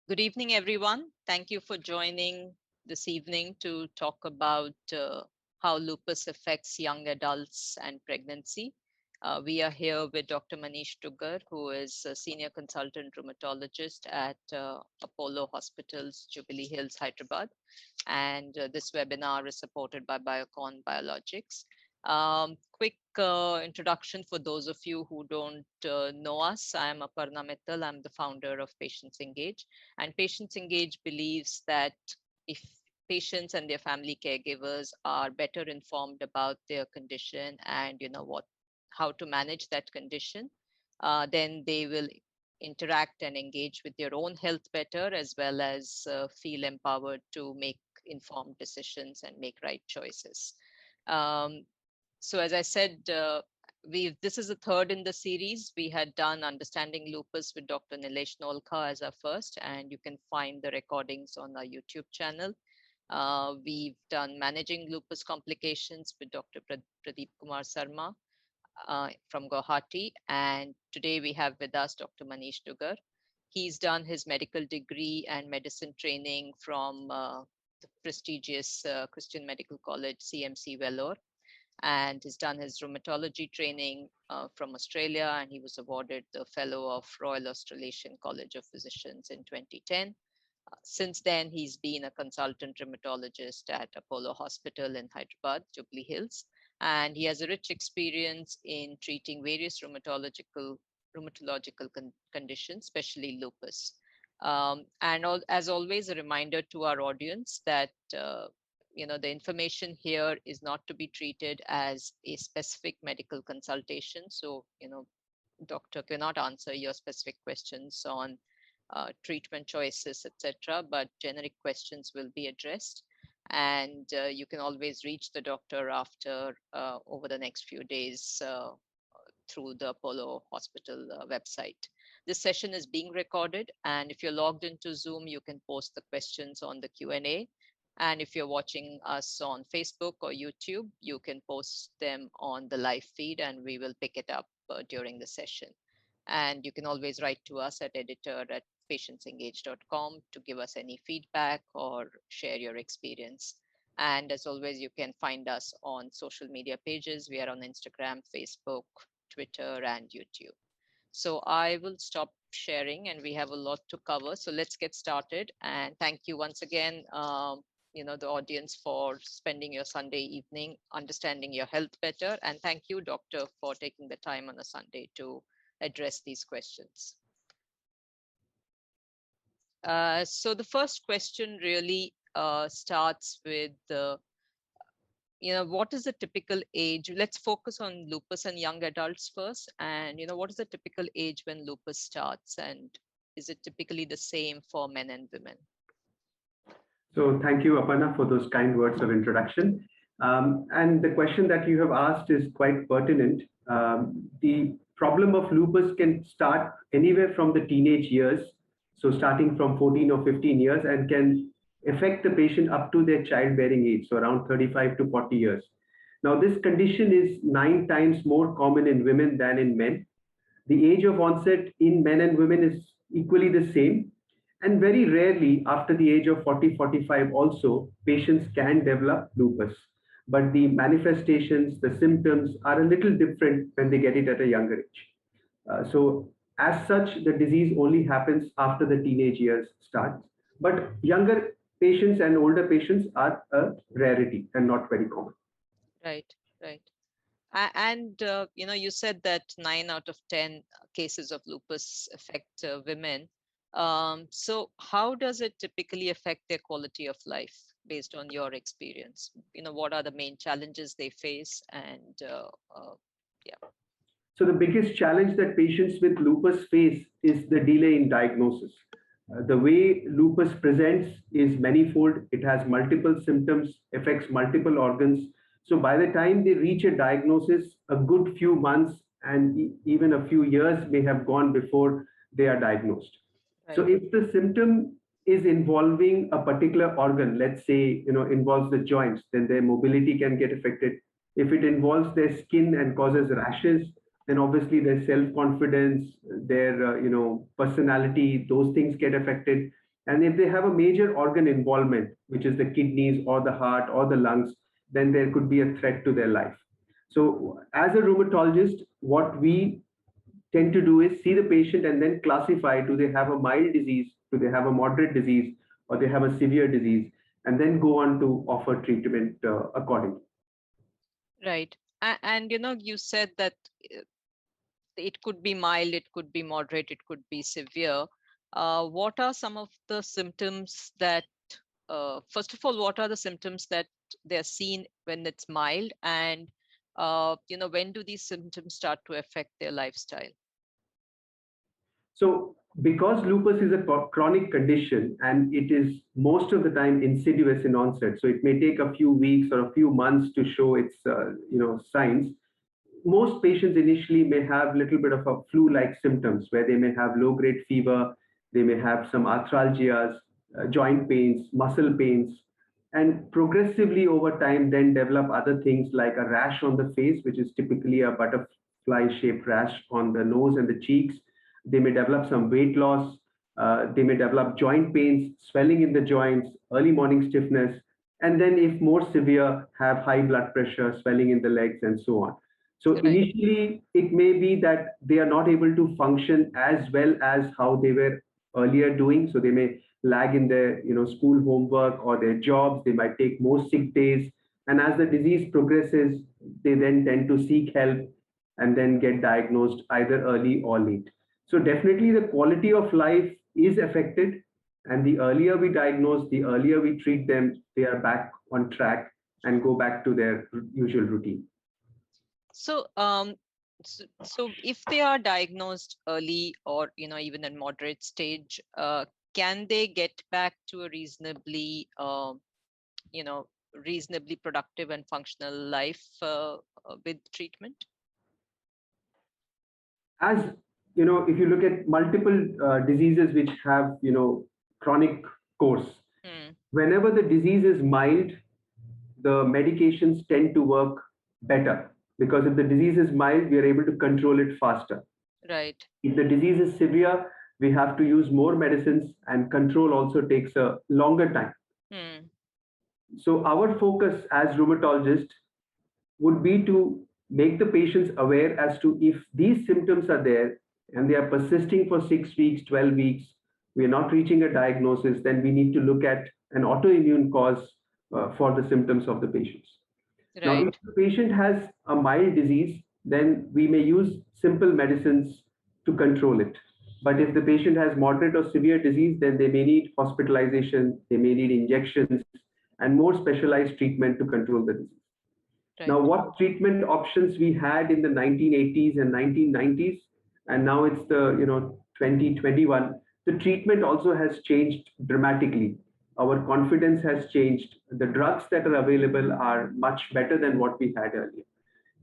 Good evening, everyone. Thank you for joining this evening to talk about how lupus affects young adults and pregnancy. We are here with Dr. Manish Dugar, who is a senior consultant rheumatologist at Apollo Hospitals, Jubilee Hills, Hyderabad. And this webinar is supported by Biocon Biologics. Quick introduction for those of you who don't know us. I'm Aparna Mittal. I'm the founder of Patients Engage. And Patients Engage believes that if patients and their family caregivers are better informed about their condition and how to manage that condition, then they will interact and engage with their own health better, as well as feel empowered to make informed decisions and make right choices. Um, so as I said, we this is the third in the series. We had done Understanding Lupus with Dr. Nilesh Nolka as our first, and you can find the recordings on our YouTube channel. We've done Managing Lupus Complications with Dr. Pradeep Kumar Sarma from Guwahati, and today we have with us Dr. Manish Dugar. He's done his medical degree and medicine training from the prestigious Christian Medical College, CMC Vellore, and he's done his rheumatology training from Australia, and he was awarded the Fellow of Royal Australasian College of Physicians in 2010. Since then, he's been a consultant rheumatologist at Apollo Hospital in Hyderabad, Jubilee Hills, and he has a rich experience in treating various rheumatological conditions, especially lupus. As always, a reminder to our audience that the information here is not to be treated as a specific medical consultation. So, doctor cannot answer your specific questions on treatment choices, etc. But generic questions will be addressed. And you can always reach the doctor after over the next few days through the Apollo Hospital website. This session is being recorded, and if you're logged into Zoom, you can post the questions on the Q&A. And if you're watching us on Facebook or YouTube, you can post them on the live feed, and we will pick it up during the session. And you can always write to us at editor@patientsengage.com to give us any feedback or share your experience. And as always, you can find us on social media pages. We are on Instagram, Facebook, Twitter, and YouTube. So I will stop sharing, and we have a lot to cover. So let's get started. And thank you once again, the audience, for spending your Sunday evening understanding your health better. And thank you, doctor, for taking the time on a Sunday to address these questions. So the first question really starts with what is the typical age? Let's focus on lupus and young adults first. And, what is the typical age when lupus starts? And is it typically the same for men and women? So thank you, Aparna, for those kind words of introduction. And the question that you have asked is quite pertinent. The problem of lupus can start anywhere from the teenage years, so starting from 14 or 15 years, and can affect the patient up to their childbearing age, so around 35 to 40 years. Now, this condition is 9 times more common in women than in men. The age of onset in men and women is equally the same. And very rarely, after the age of 40, 45 also, patients can develop lupus. But the manifestations, the symptoms are a little different when they get it at a younger age. So as such, the disease only happens after the teenage years starts. But younger patients and older patients are a rarity and not very common. Right, right. And you said that 9 out of 10 cases of lupus affect women. So how does it typically affect their quality of life based on your experience? What are the main challenges they face? And yeah. So the biggest challenge that patients with lupus face is the delay in diagnosis. The way lupus presents is manifold. It has multiple symptoms, affects multiple organs. So by the time they reach a diagnosis, a good few months and even a few years may have gone before they are diagnosed. Right. So if the symptom is involving a particular organ, let's say, involves the joints, then their mobility can get affected. If it involves their skin and causes rashes, then obviously their self-confidence, their personality, those things get affected. And if they have a major organ involvement, which is the kidneys or the heart or the lungs, then there could be a threat to their life. So, as a rheumatologist, what we tend to do is see the patient and then classify, do they have a mild disease, do they have a moderate disease, or they have a severe disease, and then go on to offer treatment accordingly. Right. And you said that it could be mild, it could be moderate, it could be severe. What are some of the symptoms that, first of all, what are the symptoms that they're seen when it's mild? And, when do these symptoms start to affect their lifestyle? So, because lupus is a chronic condition and it is most of the time insidious in onset, so it may take a few weeks or a few months to show its signs. Most patients initially may have a little bit of a flu-like symptoms where they may have low-grade fever, they may have some arthralgias, joint pains, muscle pains, and progressively over time then develop other things like a rash on the face, which is typically a butterfly-shaped rash on the nose and the cheeks. They may develop some weight loss. They may develop joint pains, swelling in the joints, early morning stiffness, and then, if more severe, have high blood pressure, swelling in the legs, and so on. So Right. initially, it may be that they are not able to function as well as how they were earlier doing. So they may lag in their school homework or their jobs. They might take more sick days. And as the disease progresses, they then tend to seek help and then get diagnosed either early or late. So definitely the quality of life is affected. And the earlier we diagnose, the earlier we treat them, they are back on track and go back to their usual routine. So, so if they are diagnosed early or, even in moderate stage, can they get back to a you know, reasonably productive and functional life with treatment? As if you look at multiple diseases which have chronic course, Hmm. whenever the disease is mild, the medications tend to work better, because if the disease is mild, we are able to control it faster. Right. If the disease is severe, we have to use more medicines, and control also takes a longer time. Hmm. So our focus as rheumatologists would be to make the patients aware as to, if these symptoms are there and they are persisting for 6 weeks, 12 weeks, we are not reaching a diagnosis, then we need to look at an autoimmune cause for the symptoms of the patients. Now, if Right. the patient has a mild disease, then we may use simple medicines to control it. But if the patient has moderate or severe disease, then they may need hospitalization, they may need injections, and more specialized treatment to control the disease. Now, Right. what treatment options we had in the 1980s and 1990s, and now it's the 2021, the treatment also has changed dramatically. Our confidence has changed. The drugs that are available are much better than what we had earlier.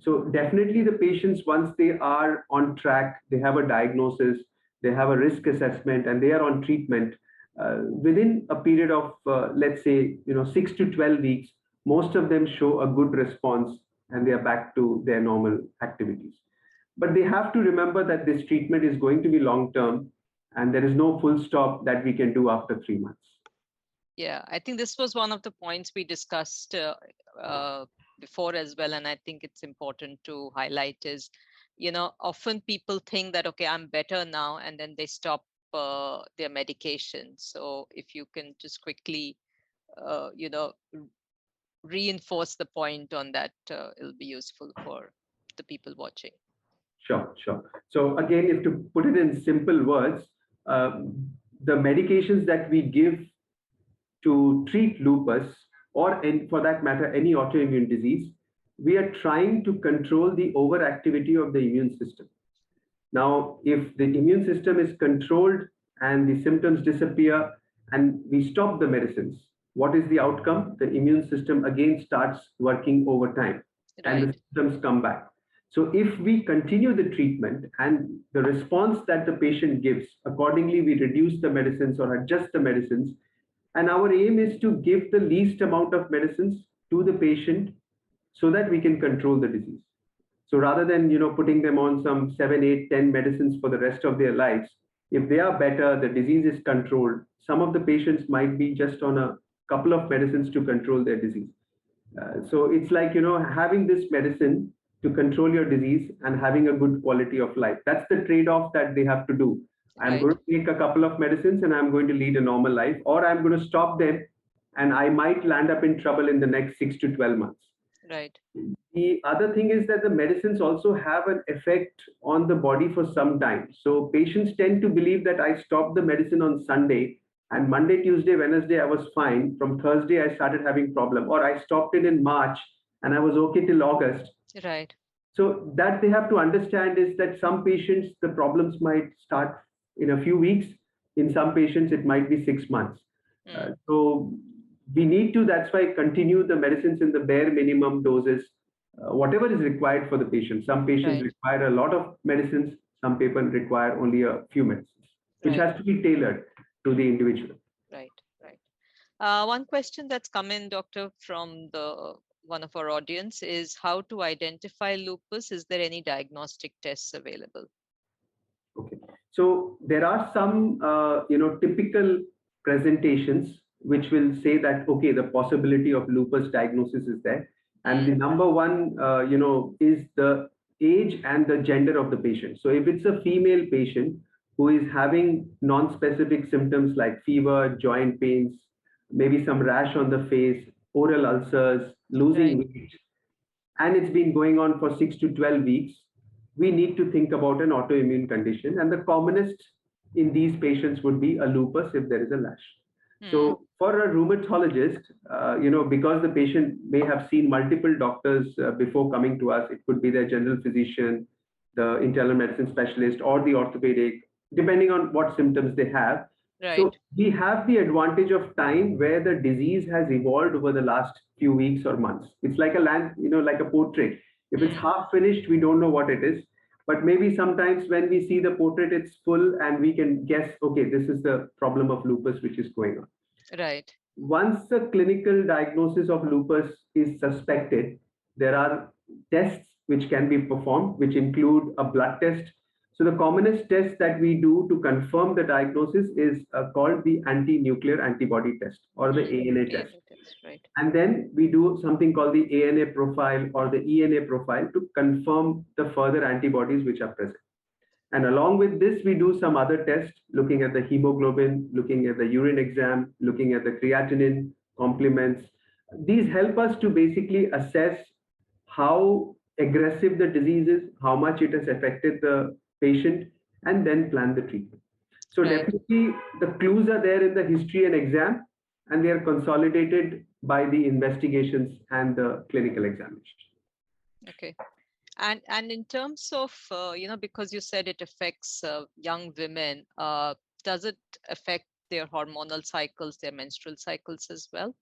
So definitely the patients, once they are on track, they have a diagnosis, they have a risk assessment, and they are on treatment, within a period of, let's say, 6 to 12 weeks, most of them show a good response and they are back to their normal activities. But they have to remember that this treatment is going to be long term, and there is no full stop that we can do after 3 months. Yeah, I think this was one of the points we discussed uh, before as well, and I think it's important to highlight is, often people think that, okay, I'm better now, and then they stop their medication. So if you can just quickly, uh, you know, r- reinforce the point on that, it'll be useful for the people watching. Sure, sure. So again, if to put it in simple words, the medications that we give to treat lupus, or for that matter, any autoimmune disease, we are trying to control the overactivity of the immune system. Now, if the immune system is controlled and the symptoms disappear and we stop the medicines, what is the outcome? The immune system again starts working over time and the Right. symptoms come back. So, if we continue the treatment and the response that the patient gives, accordingly, we reduce the medicines or adjust the medicines. And our aim is to give the least amount of medicines to the patient so that we can control the disease. So rather than putting them on some 7, 8, 10 medicines for the rest of their lives, If they are better, the disease is controlled. Some of the patients might be just on a couple of medicines to control their disease. So it's like, having this medicine to control your disease and having a good quality of life. That's the trade-off that they have to do. I'm going Right. to take a couple of medicines and I'm going to lead a normal life, or I'm going to stop them and I might land up in trouble in the next 6 to 12 months. Right. The other thing is that the medicines also have an effect on the body for some time. So patients tend to believe that I stopped the medicine on Sunday and Monday, Tuesday, Wednesday I was fine. From Thursday I started having problem, or I stopped it in March and I was okay till August. Right. So that they have to understand is that some patients the problems might start in a few weeks. In some patients it might be 6 months. Mm. So we need to, that's why, continue the medicines in the bare minimum doses, whatever is required for the patient. Some patients Right. require a lot of medicines, some people require only a few medicines, which Right. has to be tailored to the individual. Right. Right. One question that's come in, doctor, from the one of our audience is how to identify lupus. Is there any diagnostic tests available? Okay. So there are some, typical presentations which will say that, okay, the possibility of lupus diagnosis is there. And the Mm. number one, is the age and the gender of the patient. So if it's a female patient who is having non-specific symptoms like fever, joint pains, maybe some rash on the face, oral ulcers, losing Right. weight, and it's been going on for 6 to 12 weeks, we need to think about an autoimmune condition. And the commonest in these patients would be a lupus if there is a lash. Mm. So for a rheumatologist, because the patient may have seen multiple doctors before coming to us, it could be their general physician, the internal medicine specialist, or the orthopedic, depending on what symptoms they have. So Right. we have the advantage of time where the disease has evolved over the last few weeks or months. It's like a like a portrait. If it's Mm. half finished, we don't know what it is. But maybe sometimes when we see the portrait, it's full and we can guess, okay, this is the problem of lupus which is going on. Right. Once the clinical diagnosis of lupus is suspected, there are tests which can be performed, which include a blood test. So the commonest test that we do to confirm the diagnosis is called the anti-nuclear antibody test, or the Mm. ANA Yeah, test. that's right. And then we do something called the ANA profile or the ENA profile to confirm the further antibodies which are present. And along with this, we do some other tests looking at the hemoglobin, looking at the urine exam, looking at the creatinine, complements. These help us to basically assess how aggressive the disease is, how much it has affected the patient, and then plan the treatment. So Right. definitely the clues are there in the history and exam, and they are consolidated by the investigations and the clinical examination. Okay. And in terms of because you said it affects young women, does it affect their hormonal cycles, their menstrual cycles as well?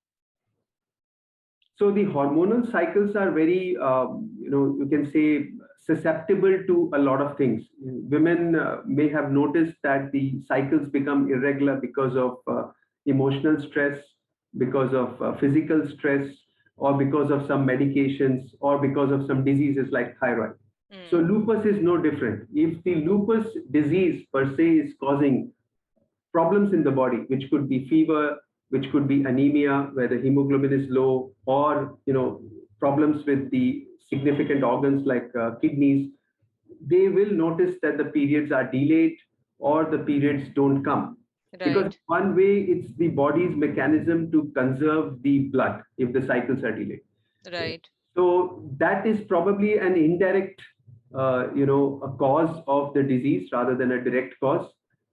So the hormonal cycles are very, you can say, susceptible to a lot of things. Women may have noticed that the cycles become irregular because of emotional stress, because of physical stress, or because of some medications, or because of some diseases like thyroid. So Mm. lupus is no different. If the lupus disease per se is causing problems in the body, which could be fever, which could be anemia, where the hemoglobin is low, or problems with the significant organs like kidneys, they will notice that the periods are delayed or the periods don't come. Because Right. one way it's the body's mechanism to conserve the blood if the cycles are delayed. Right. So that is probably an indirect, a cause of the disease rather than a direct cause.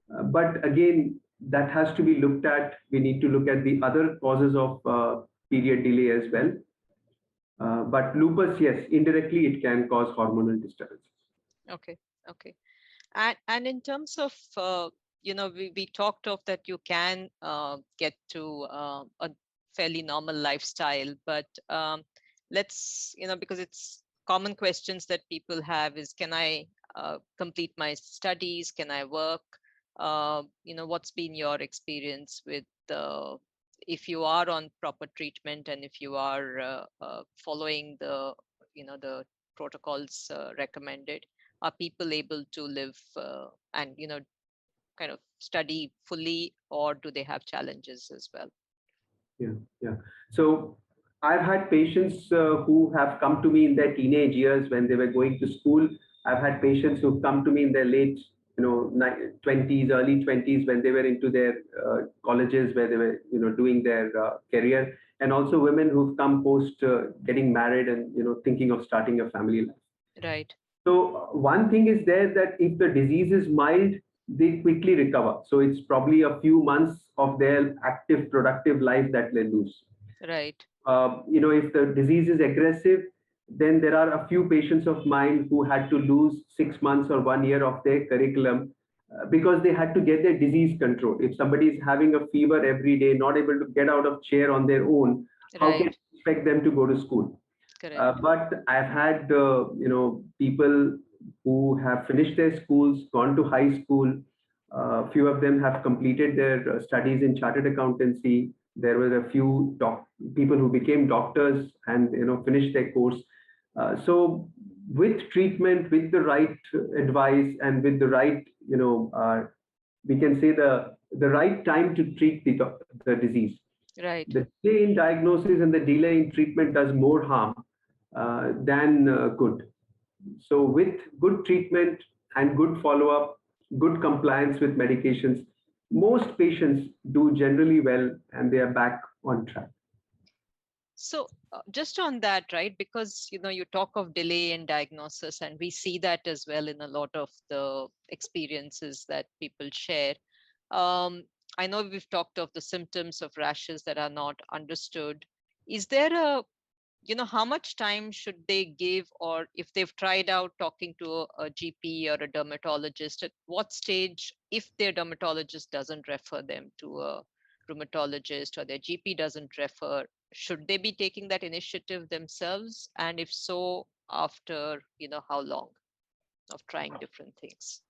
But again, that has to be looked at. We need to look at the other causes of period delay as well. But lupus, yes, indirectly it can cause hormonal disturbances. Okay. Okay. And in terms of we talked of that you can get to a fairly normal lifestyle, but let's because it's common questions that people have is, can I complete my studies, can I work? What's been your experience with if you are on proper treatment and if you are following the protocols recommended, are people able to live and kind of study fully, or do they have challenges as well? Yeah, yeah. So I've had patients who have come to me in their teenage years when they were going to school. I've had patients who've come to me in their late, 20s, early 20s when they were into their colleges where they were, doing their career, and also women who've come post getting married and, thinking of starting a family life. Right, So one thing is there that if the disease is mild, they quickly recover. So it's probably a few months of their active, productive life that they lose. right, If the disease is aggressive, then there are a few patients of mine who had to lose 6 months or 1 year of their curriculum because they had to get their disease controlled. If somebody is having a fever every day, not able to get out of chair on their own, how can right, you expect them to go to school? correct. But I've had people who have finished their schools, gone to high school. Few of them have completed their studies in chartered accountancy. There were a few people who became doctors and finished their course. So with treatment, with the right advice, and with the right we can say the right time to treat the disease. Right. The delay in diagnosis and the delay in treatment does more harm than good. So, with good treatment and good follow up, good compliance with medications, most patients do generally well and they are back on track. So, just on that, right? Because you talk of delay in diagnosis, and we see that as well in a lot of the experiences that people share. Um, I know we've talked of the symptoms of rashes that are not understood. Is there a how much time should they give, or if they've tried out talking to a GP or a dermatologist, at what stage, if their dermatologist doesn't refer them to a rheumatologist or their GP doesn't refer, should they be taking that initiative themselves? And if so, after how long of trying different things?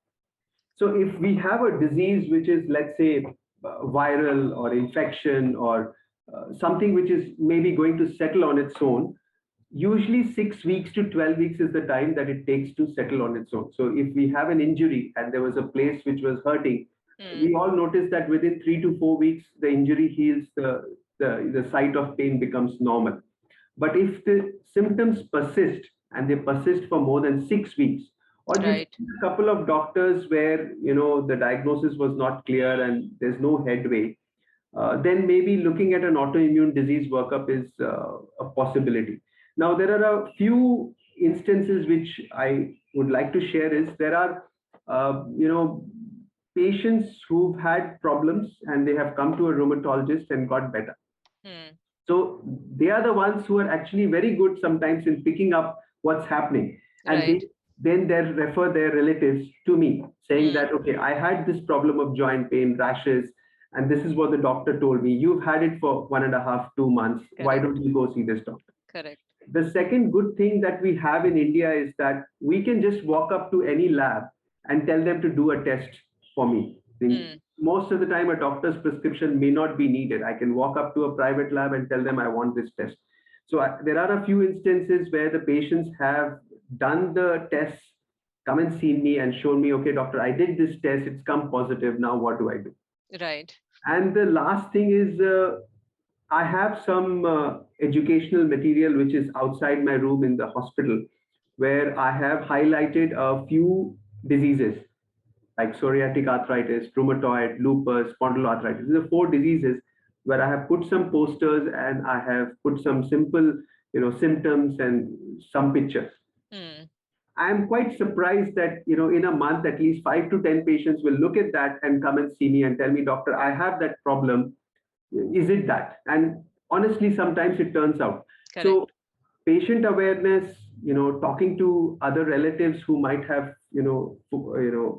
So, if we have a disease which is, let's say, viral or infection or something which is maybe going to settle on its own, usually 6 weeks to 12 weeks is the time that it takes to settle on its own. So if we have an injury and there was a place which was hurting, Hmm. we all notice that within 3 to 4 weeks, the injury heals, the site of pain becomes normal. But if the symptoms persist and they persist for more than 6 weeks, or you've Right. seen a couple of doctors where the diagnosis was not clear and there's no headway, then maybe looking at an autoimmune disease workup is a possibility. Now, there are a few instances which I would like to share. Is there are, patients who've had problems and they have come to a rheumatologist and got better. Hmm. So they are the ones who are actually very good sometimes in picking up what's happening, and Right. they refer their relatives to me, saying Hmm. that okay, I had this problem of joint pain, rashes, and this is what the doctor told me. You've had it for 1.5, 2 months. Why don't Correct. you go see this doctor? Correct. The second good thing that we have in India is that we can just walk up to any lab and tell them to do a test for me. Hmm. Most of the time, a doctor's prescription may not be needed. I can walk up to a private lab and tell them I want this test. So there are a few instances where the patients have done the tests, come and seen me and shown me, okay, doctor, I did this test, it's come positive. Now what do I do? Right. And the last thing is, I have some educational material which is outside my room in the hospital, where I have highlighted a few diseases like psoriatic arthritis, rheumatoid, lupus, spondyloarthritis. These are four diseases where I have put some posters and I have put some simple, symptoms and some pictures. Hmm. I am quite surprised that, in a month, at least 5 to 10 patients will look at that and come and see me and tell me, doctor, I have that problem. Is it that? And honestly, sometimes it turns out. So Correct. patient awareness, talking to other relatives who might have,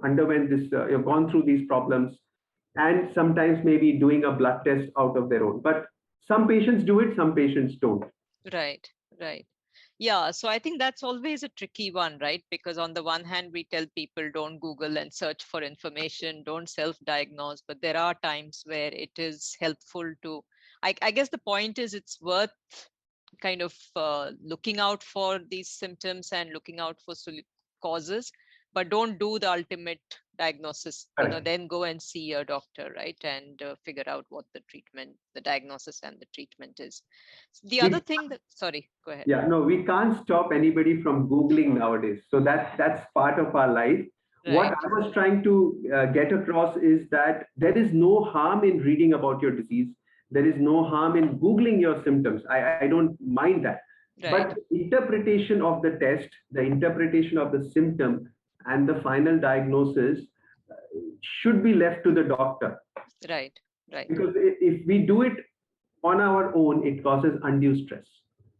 underwent this, gone through these problems, and sometimes maybe doing a blood test out of their own. But some patients do it, some patients don't. Right. Right. Yeah, so I think that's always a tricky one, right? Because on the one hand, we tell people don't Google and search for information, don't self diagnose, but there are times where it is helpful to. I guess the point is it's worth kind of looking out for these symptoms and looking out for causes, but don't do the ultimate diagnosis, Correct. then go and see your doctor, right? And figure out what the treatment, the diagnosis and the treatment is. The other We thing that, sorry, go ahead. Yeah, no, we can't stop anybody from Googling nowadays. So that's part of our life. What Right, I was trying to get across is that there is no harm in reading about your disease. There is no harm in Googling your symptoms. I don't mind that. But right, interpretation of the test, the interpretation of the symptom, and the final diagnosis should be left to the doctor. right, right, Because if we do it on our own, it causes undue stress.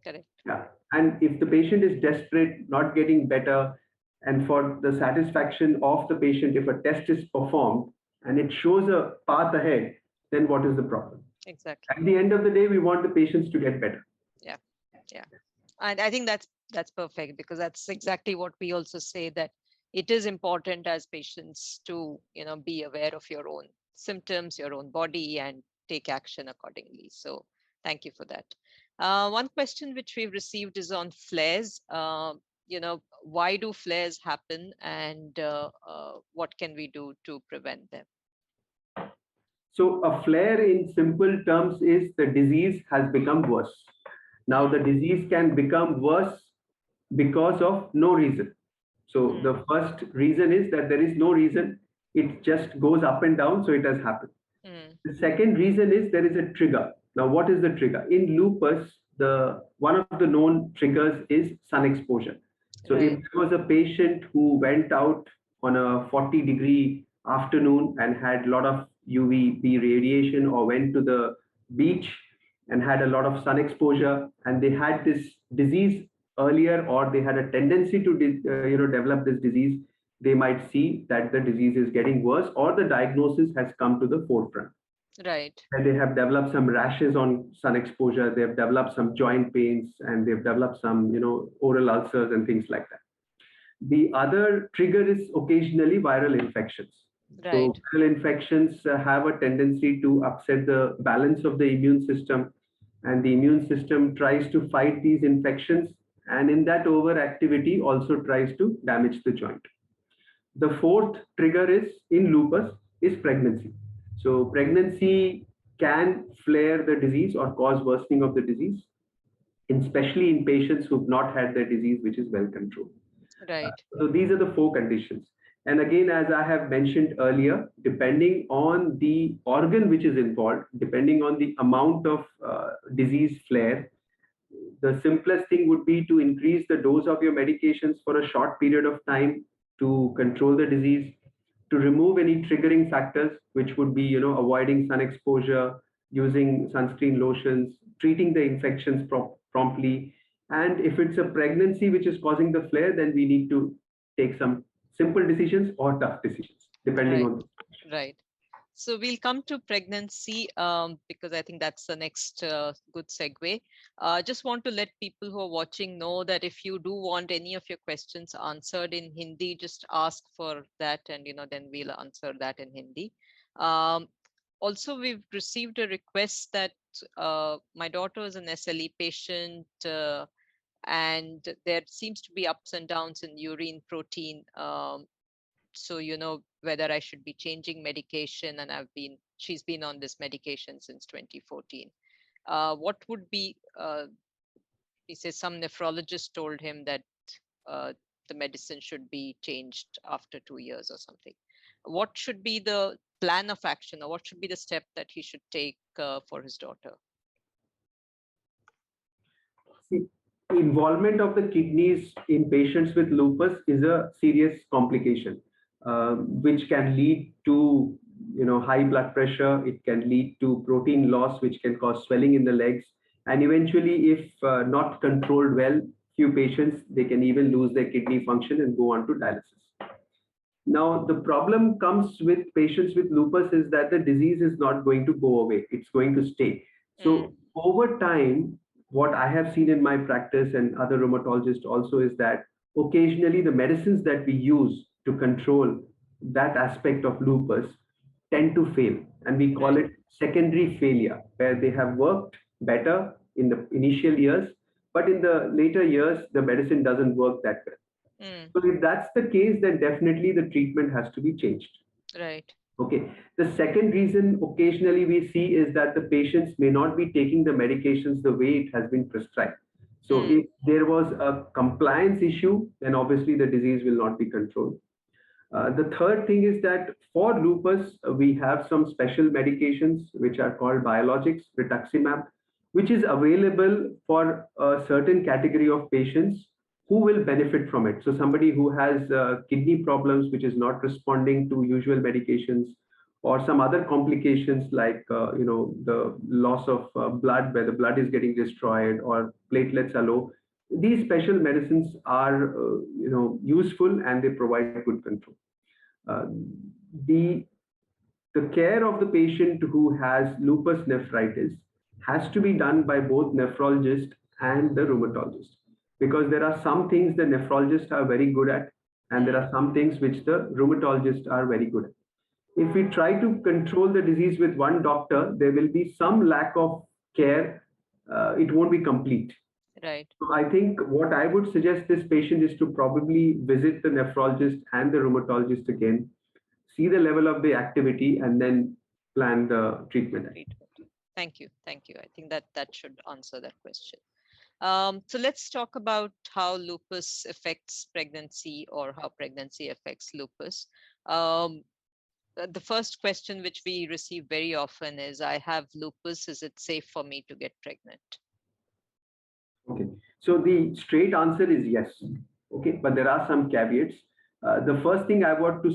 correct. Yeah. And if the patient is desperate, not getting better, and for the satisfaction of the patient, if a test is performed and it shows a path ahead, then what is the problem? Exactly. At the end of the day, we want the patients to get better. Yeah, yeah. And I think that's perfect, because that's exactly what we also say, that it is important as patients to be aware of your own symptoms, your own body, and take action accordingly. So thank you for that. One question which we've received is on flares. Why do flares happen, and what can we do to prevent them? So a flare in simple terms is the disease has become worse. Now the Mm, disease can become worse because of no reason. So mm, the first reason is that there is no reason. It just goes up and down. So it has happened. mm, The second reason is there is a trigger. Now, what is the trigger? In lupus, the one of the known triggers is sun exposure. So if right, there was a patient who went out on a 40-degree afternoon and had a lot of UVB radiation, or went to the beach and had a lot of sun exposure, and they had this disease earlier, or they had a tendency to develop this disease, they might see that the disease is getting worse, or the diagnosis has come to the forefront. right, And they have developed some rashes on sun exposure, they have developed some joint pains, and they've developed some oral ulcers and things like that. The other trigger is occasionally viral infections. So right, viral infections have a tendency to upset the balance of the immune system, and the immune system tries to fight these infections, and in that overactivity also tries to damage the joint. The fourth trigger is in lupus is pregnancy. So pregnancy can flare the disease or cause worsening of the disease, especially in patients who've not had their disease, which is well controlled. right, So these are the four conditions. And again, as I have mentioned earlier, depending on the organ which is involved, depending on the amount of disease flare, the simplest thing would be to increase the dose of your medications for a short period of time to control the disease, to remove any triggering factors, which would be, avoiding sun exposure, using sunscreen lotions, treating the infections promptly. And if it's a pregnancy which is causing the flare, then we need to take some simple decisions or tough decisions, depending right, on. right. So we'll come to pregnancy, because I think that's the next good segue. Just want to let people who are watching know that if you do want any of your questions answered in Hindi, just ask for that, and then we'll answer that in Hindi. Um, Also, we've received a request that my daughter is an SLE patient, and there seems to be ups and downs in urine protein. So whether I should be changing medication, and she's been on this medication since 2014. What would be, he says some nephrologist told him that uh, the medicine should be changed after 2 years or something. What should be the plan of action, or what should be the step that he should take for his daughter? See, involvement of the kidneys in patients with lupus is a serious complication, which can lead to high blood pressure. It can lead to protein loss, which can cause swelling in the legs, and eventually, if not controlled well, few patients they can even lose their kidney function and go on to dialysis. Now, the problem comes with patients with lupus is that the disease is not going to go away, it's going to stay. Mm, So, over time, what I have seen in my practice and other rheumatologists also is that occasionally the medicines that we use to control that aspect of lupus tend to fail. And we call right, it secondary failure, where they have worked better in the initial years, but in the later years, the medicine doesn't work that well. Mm. So if that's the case, then definitely the treatment has to be changed. Right. Okay. The second reason occasionally we see is that the patients may not be taking the medications the way it has been prescribed. So Mm. if there was a compliance issue, then obviously the disease will not be controlled. The third thing is that for lupus, we have some special medications which are called biologics, rituximab, which is available for a certain category of patients who will benefit from it. So somebody who has kidney problems, which is not responding to usual medications, or some other complications like the loss of blood, where the blood is getting destroyed, or platelets are low. These special medicines are useful and they provide good control. Uh, the the care of the patient who has lupus nephritis has to be done by both nephrologist and the rheumatologist, because there are some things the nephrologists are very good at and there Mm. are some things which the rheumatologists are very good at. If we try to control the disease with one doctor, there will be some lack of care. It won't be complete. Right. So I think what I would suggest this patient is to probably visit the nephrologist and the rheumatologist again, see the level of the activity, and then plan the treatment. Treatment. Thank you. Thank you. I think that that should answer that question. So let's talk about how lupus affects pregnancy, or how pregnancy affects lupus. Um, the first question which we receive very often is, I have lupus, is it safe for me to get pregnant? Okay. So the straight answer is yes. Okay. But there are some caveats. The first thing I want to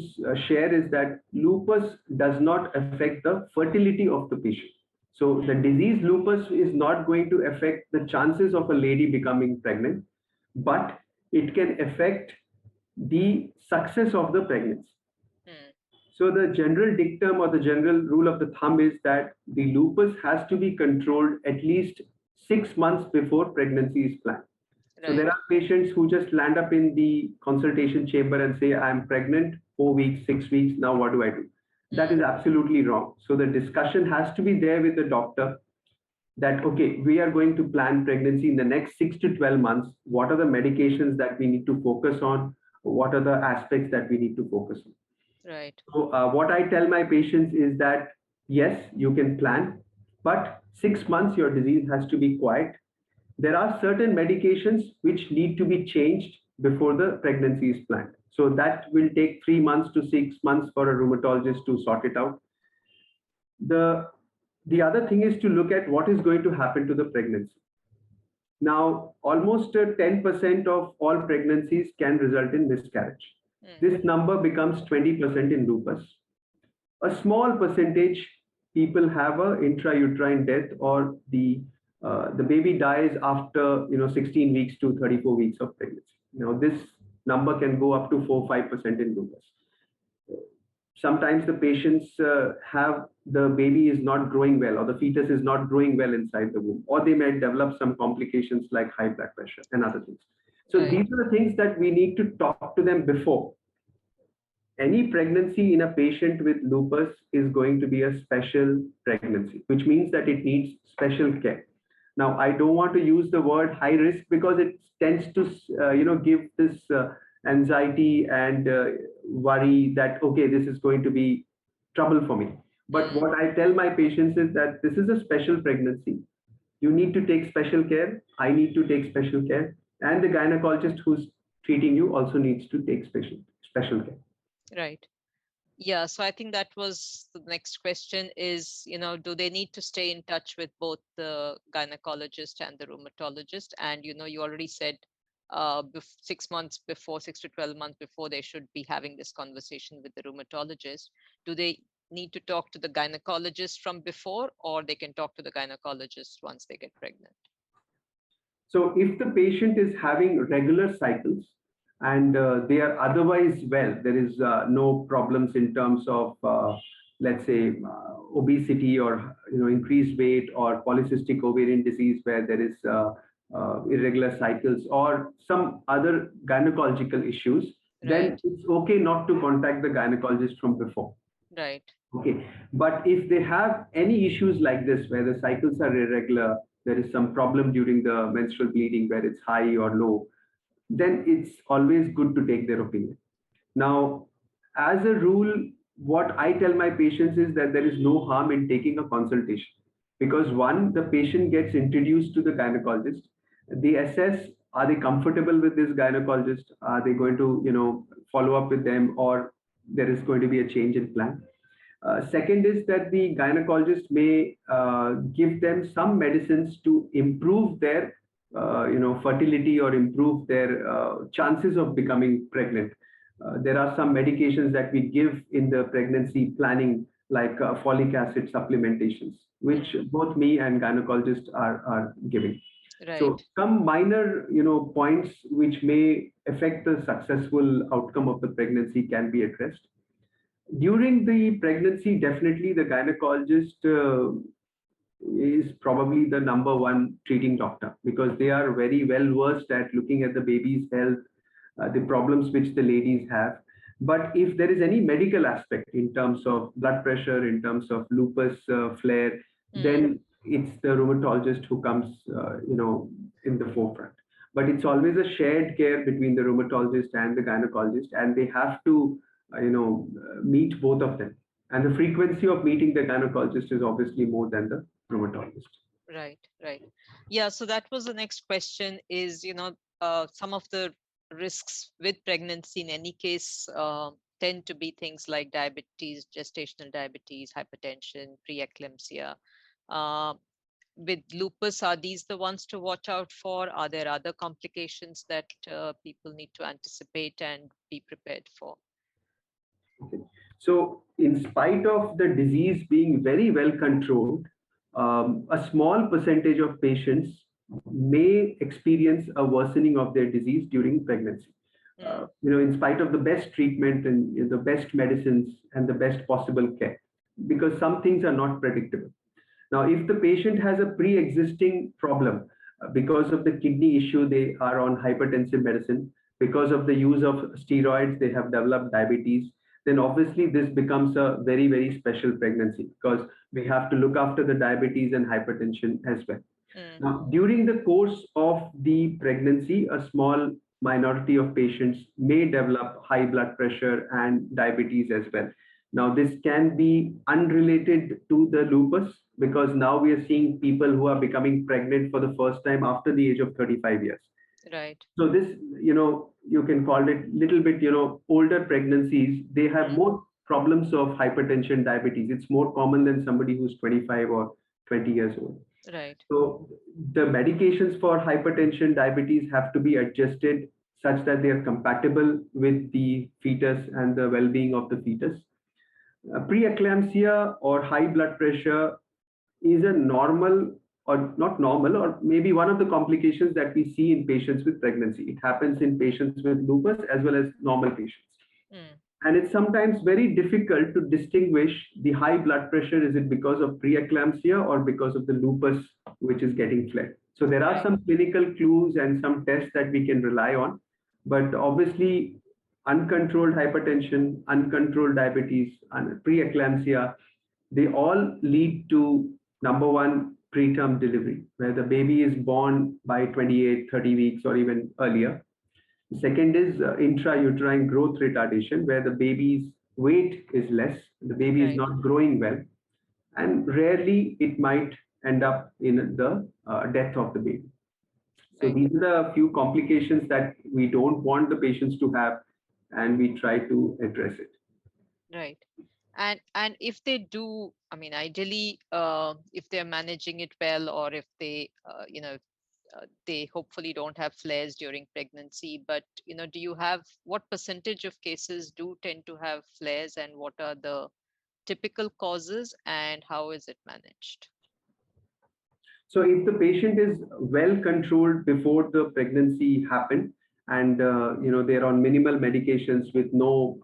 share is that lupus does not affect the fertility of the patient. So the Mm. disease lupus is not going to affect the chances of a lady becoming pregnant, but it can affect the success of the pregnancy. Mm. So the general dictum or the general rule of the thumb is that the lupus has to be controlled at least 6 months before pregnancy is planned. So there Right. are patients who just land up in the consultation chamber and say, I'm pregnant, 4 weeks, 6 weeks, now what do I do? That is Mm. absolutely wrong. So the discussion has to be there with the doctor that, okay, we are going to plan pregnancy in the next 6 to 12 months. What are the medications that we need to focus on? What are the aspects that we need to focus on? Right. So, what I tell my patients is that yes, you can plan, but 6 months your disease has to be quiet. There are certain medications which need to be changed before the pregnancy is planned. So that will take 3 months to 6 months for a rheumatologist to sort it out. The the other thing is to look at what is going to happen to the pregnancy. Now, almost 10% of all pregnancies can result in miscarriage. Mm. This number becomes 20% in lupus. A small percentage people have a intrauterine death, or the baby dies after 16 weeks to 34 weeks of pregnancy. Now this number can go up to 4-5% in lupus. Sometimes the patients have the baby is not growing well, or the fetus is not growing well inside the womb, or they may develop some complications like high blood pressure and other things. So Right. these are the things that we need to talk to them before. Any pregnancy in a patient with lupus is going to be a special pregnancy, which means that it needs special care. Now, I don't want to use the word high risk because it tends to, give this anxiety and worry that, okay, this is going to be trouble for me. But Mm. what I tell my patients is that this is a special pregnancy. You need to take special care. I need to take special care. And the gynecologist who's treating you also needs to take special care. Right. Yeah, so I think that was the next question is, do they need to stay in touch with both the gynecologist and the rheumatologist? And, you already said 6 months before, 6 to 12 months before, they should be having this conversation with the rheumatologist. Do they need to talk to the gynecologist from before, or they can talk to the gynecologist once they get pregnant? So if the patient is having regular cycles and they are otherwise well, there is no problems in terms of, let's say, obesity or increased weight, or polycystic ovarian disease where there is irregular cycles, or some other gynecological issues, then Right, it's okay not to contact the gynecologist from before. right. Okay, but if they have any issues like this, where the cycles are irregular, there is some problem during the menstrual bleeding where it's high or low, then it's always good to take their opinion. Now, as a rule, what I tell my patients is that there is no harm in taking a consultation, because one, the patient gets introduced to the gynecologist. They assess, are they comfortable with this gynecologist? Are they going to, follow up with them, or there is going to be a change in plan? Second is that the gynecologist may give them some medicines to improve their, fertility, or improve their chances of becoming pregnant. There are some medications that we give in the pregnancy planning, like folic acid supplementations, which Mm. both me and gynecologists are giving. So Right. some minor, points which may affect the successful outcome of the pregnancy can be addressed. During the pregnancy, definitely the gynecologist is probably the number one treating doctor, because they are very well versed at looking at the baby's health, the problems which the ladies have. But if there is any medical aspect in terms of blood pressure, in terms of lupus flare, Mm. then it's the rheumatologist who comes, in the forefront. But it's always a shared care between the rheumatologist and the gynecologist, and they have to, meet both of them. And the frequency of meeting the gynecologist is obviously more than the rheumatologist. Right, right. Yeah, so that was the next question is, some of the risks with pregnancy in any case tend to be things like diabetes, gestational diabetes, hypertension, preeclampsia. Uh, with lupus, are these the ones to watch out for? Are there other complications that people need to anticipate and be prepared for? Okay. So, in spite of the disease being very well controlled, a small percentage of patients may experience a worsening of their disease during pregnancy. Mm. In spite of the best treatment and the best medicines and the best possible care, because some things are not predictable. Now, if the patient has a pre-existing problem, because of the kidney issue, they are on hypertensive medicine. Because of the use of steroids, they have developed diabetes. Then obviously this becomes a very, very special pregnancy, because we have to look after the diabetes and hypertension as well. Mm. Now, during the course of the pregnancy, a small minority of patients may develop high blood pressure and diabetes as well. Now, this can be unrelated to the lupus, because now we are seeing people who are becoming pregnant for the first time after the age of 35 years. Right. So this, you can call it little bit, older pregnancies, they have Mm. more problems of hypertension, diabetes. It's more common than somebody who's 25 or 20 years old. Right. So the medications for hypertension, diabetes have to be adjusted such that they are compatible with the fetus and the well-being of the fetus. Preeclampsia or high blood pressure is a normal, or not normal, or maybe one of the complications that we see in patients with pregnancy. It happens in patients with lupus as well as normal patients. Mm. And it's sometimes very difficult to distinguish the high blood pressure. Is it because of preeclampsia or because of the lupus which is getting flared? So there are Right. some clinical clues and some tests that we can rely on. But obviously, uncontrolled hypertension, uncontrolled diabetes, and preeclampsia, they all lead to number one, preterm delivery, where the baby is born by 28, 30 weeks or even earlier. Second is intrauterine growth retardation, where the baby's weight is less, the baby is Right. not growing well, and rarely it might end up in the death of the baby. So Right. these are the few complications that we don't want the patients to have, and we try to address it. Right. And if they do, I mean, ideally, if they're managing it well, or if they, they hopefully don't have flares during pregnancy. But do you have, what percentage of cases do tend to have flares, and what are the typical causes, and how is it managed? So if the patient is well controlled before the pregnancy happened, and they're on minimal medications with no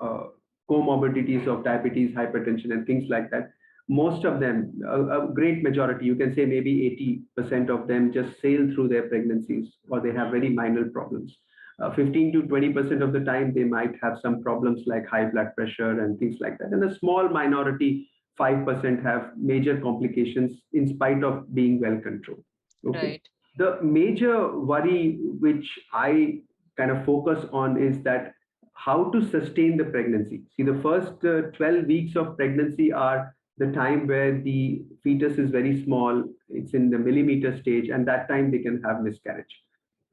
comorbidities of diabetes, hypertension, and things like that, most of them, a great majority, you can say maybe 80% of them just sail through their pregnancies, or they have Mm. very minor problems. 15 to 20% of the time, they might have some problems like high blood pressure and things like that. And a small minority, 5%, have major complications in spite of being well controlled. Okay. Right. The major worry which I kind of focus on is that how to sustain the pregnancy. See, the first 12 weeks of pregnancy are the time where the fetus is very small, it's in the millimeter stage, and that time they can have miscarriage.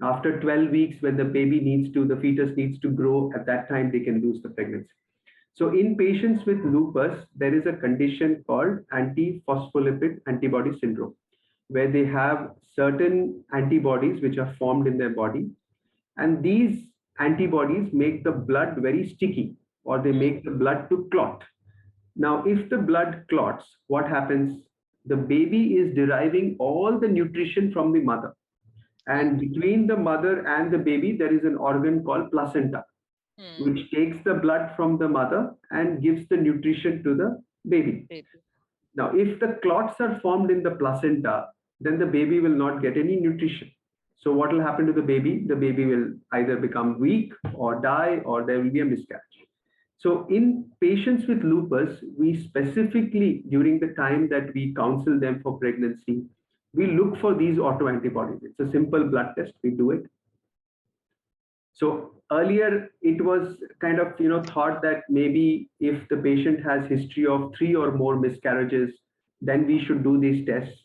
After 12 weeks, when the fetus needs to grow, at that time they can lose the pregnancy. So in patients with lupus, there is a condition called antiphospholipid antibody syndrome, where they have certain antibodies which are formed in their body, and these antibodies make the blood very sticky, or they Mm. make the blood to clot. Now, if the blood clots, what happens? The baby is deriving all the nutrition from the mother. And Right. between the mother and the baby, there is an organ called placenta, Mm. which takes the blood from the mother and gives the nutrition to the baby. Baby. Now, if the clots are formed in the placenta, then the baby will not get any nutrition. So, what will happen to the baby? The baby will either become weak or die, or there will be a miscarriage. So, in patients with lupus, we specifically, during the time that we counsel them for pregnancy, we look for these autoantibodies. It's a simple blood test, we do it. So earlier it was kind of thought that maybe if the patient has history of three or more miscarriages, then we should do these tests.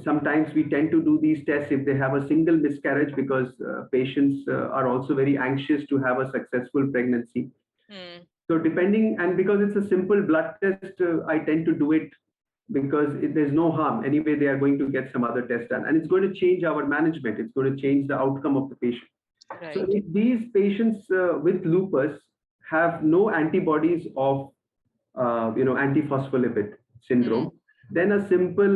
Sometimes we tend to do these tests if they have a single miscarriage, because patients are also very anxious to have a successful pregnancy. Mm. So depending, and because it's a simple blood test, I tend to do it because there's no harm. Anyway, they are going to get some other test done, and it's going to change our management. It's going to change the outcome of the patient. So Right. if these patients with lupus have no antibodies of antiphospholipid Mm. syndrome, then a simple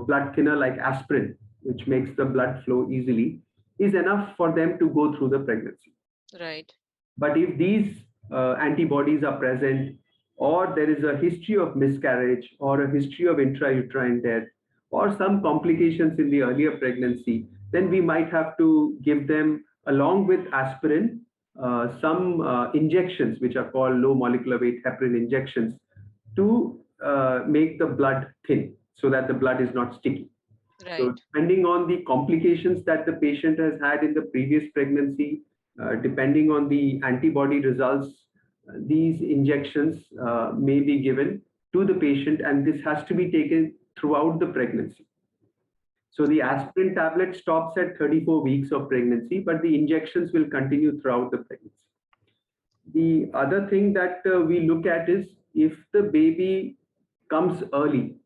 blood thinner like aspirin, which makes the blood flow easily, is enough for them to go through the pregnancy. Right. But if these antibodies are present, or there is a history of miscarriage, or a history of intrauterine death, or some complications in the earlier pregnancy, then we might have to give them, along with aspirin, some injections which are called low molecular weight heparin injections to make the blood thin so that the blood is not sticky. So, Right. depending on the complications that the patient has had in the previous pregnancy, depending on the antibody results, these injections may be given to the patient, and this has to be taken throughout the pregnancy. So, the Right. aspirin tablet stops at 34 weeks of pregnancy, but the injections will continue throughout the pregnancy. The other thing that we look at is, if the baby comes early,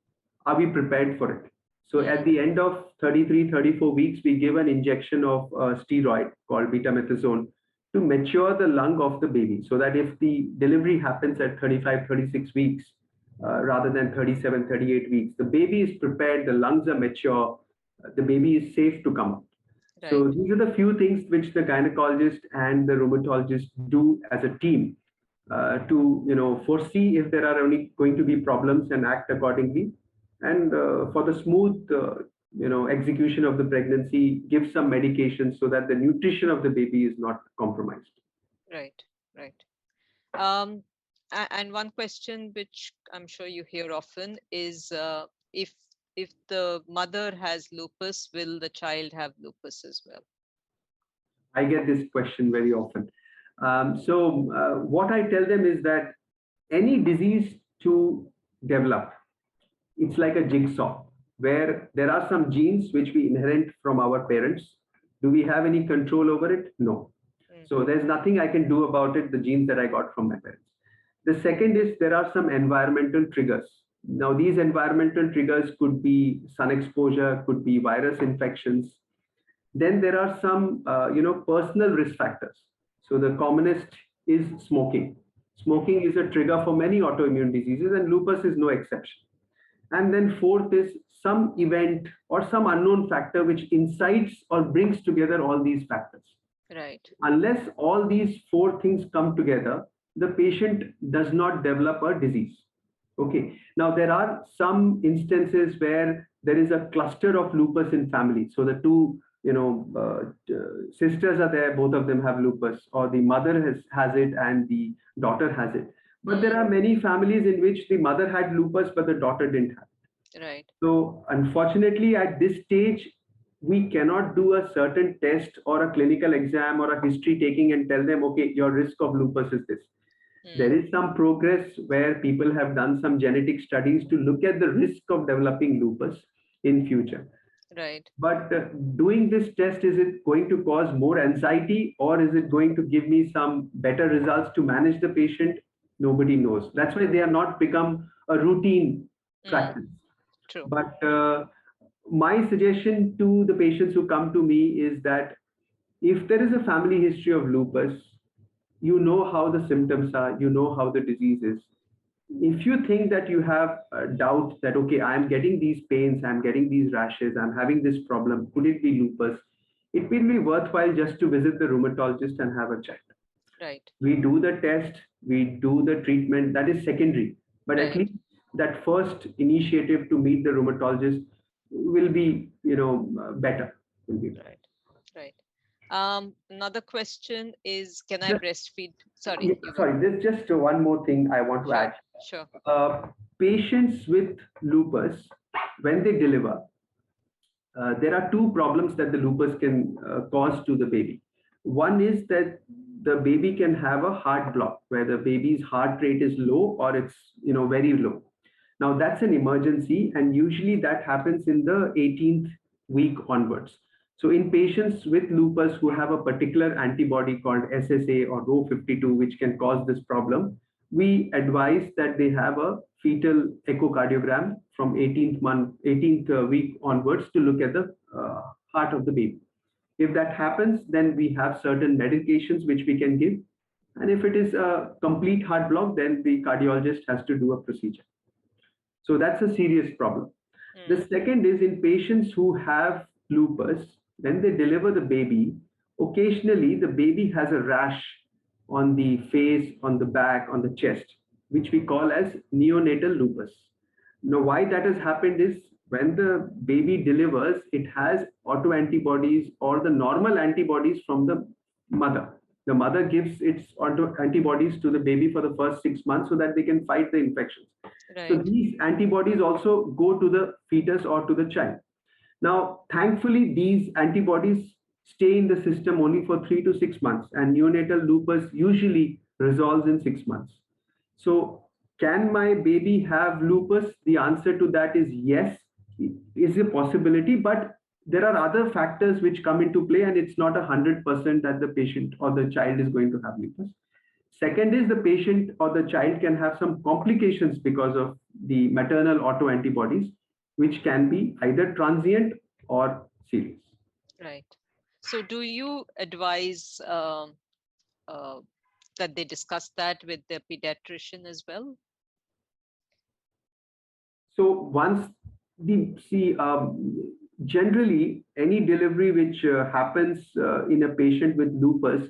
are we prepared for it? So at Mm. the end of 33, 34 weeks, we give an injection of a steroid called betamethasone to mature the lung of the baby, so that if the delivery happens at 35, 36 weeks, rather than 37, 38 weeks, the baby is prepared, the lungs are mature, the baby is safe to come out. Right. So these are the few things which the gynecologist and the rheumatologist do as a team to foresee if there are only going to be problems and act accordingly. And for the smooth execution of the pregnancy, give some medication so that the nutrition of the baby is not compromised. Right. Right. Um, and one question which I'm sure you hear often is, if the mother has lupus, will the child have lupus as well? I get this question very often. What I tell them is that any disease to develop, it's like a jigsaw where there are some genes which we inherit from our parents. Do we have any control over it? No. Mm. So there's nothing I can do about it, the genes that I got from my parents. The second is, there are some environmental triggers. Now, these environmental triggers could be sun exposure, could be virus infections. Then there are some, personal risk factors. So the commonest is smoking. Smoking is a trigger for many autoimmune diseases, and lupus is no exception. And then fourth is some event or some unknown factor which incites or brings together all these factors. Right. Unless all these four things come together, the patient does not develop a disease. Okay. Now, there are some instances where there is a cluster of lupus in family. So the two, sisters are there, both of them have lupus, or the mother has it and the daughter has it. But there Mm. are many families in which the mother had lupus, but the daughter didn't have. Right. So unfortunately, at this stage, we cannot do a certain test or a clinical exam or a history taking and tell them, okay, your risk of lupus is this. There Mm. is some progress where people have done some genetic studies to look at the risk of developing lupus in future. Right. But doing this test, is it going to cause more anxiety or is it going to give me some better results to manage the patient? Nobody knows. That's why they are not become a routine Mm. practice. True. But my suggestion to the patients who come to me is that if there is a family history of lupus, you know how the symptoms are, you know how the disease is. If you think that you have a doubt that, okay, I'm getting these pains, I'm getting these rashes, I'm having this problem, could it be lupus? It will be worthwhile just to visit the rheumatologist and have a check. Right. We do the test, we do the treatment, that is secondary. But at Right. least that first initiative to meet the rheumatologist will be, better. Will be better. Right. Right. Another question is, can I Just, breastfeed? Sorry, yeah, you go. sorry, there's just one more thing I want to Sure. add. Sure. Patients with lupus, when they deliver, there are two problems that the lupus can cause to the baby. One is that the baby can have a heart block where the baby's heart rate is low or it's very low. Now that's an emergency, and usually that happens in the 18th week onwards. So in patients with lupus who have a particular antibody called SSA or Rho52, which can cause this problem, we advise that they have a fetal echocardiogram from 18th week onwards to look at the heart of the baby. If that happens, then we have certain medications which we can give. And if it is a complete heart block, then the cardiologist has to do a procedure. So that's a serious problem. The Mm. second is in patients who have lupus, when they deliver the baby, occasionally the baby has a rash on the face, on the back, on the chest, which we call as neonatal lupus. Now, why that has happened is when the baby delivers, it has autoantibodies or the normal antibodies from the mother. The mother gives its antibodies to the baby for the first 6 months so that they can fight the infections. So Right. these antibodies also go to the fetus or to the child. Now, thankfully, these antibodies stay in the system only for 3 to 6 months, and neonatal lupus usually resolves in 6 months. So, can my baby have lupus? The answer to that is yes, is a possibility, but there are other factors which come into play, and it's not 100% that the patient or the child is going to have lupus. Second is the patient or the child can have some complications because of the maternal autoantibodies, which can be either transient or serious. Right. So, do you advise uh, that they discuss that with their pediatrician as well? So once the see generally any delivery which happens in a patient with lupus,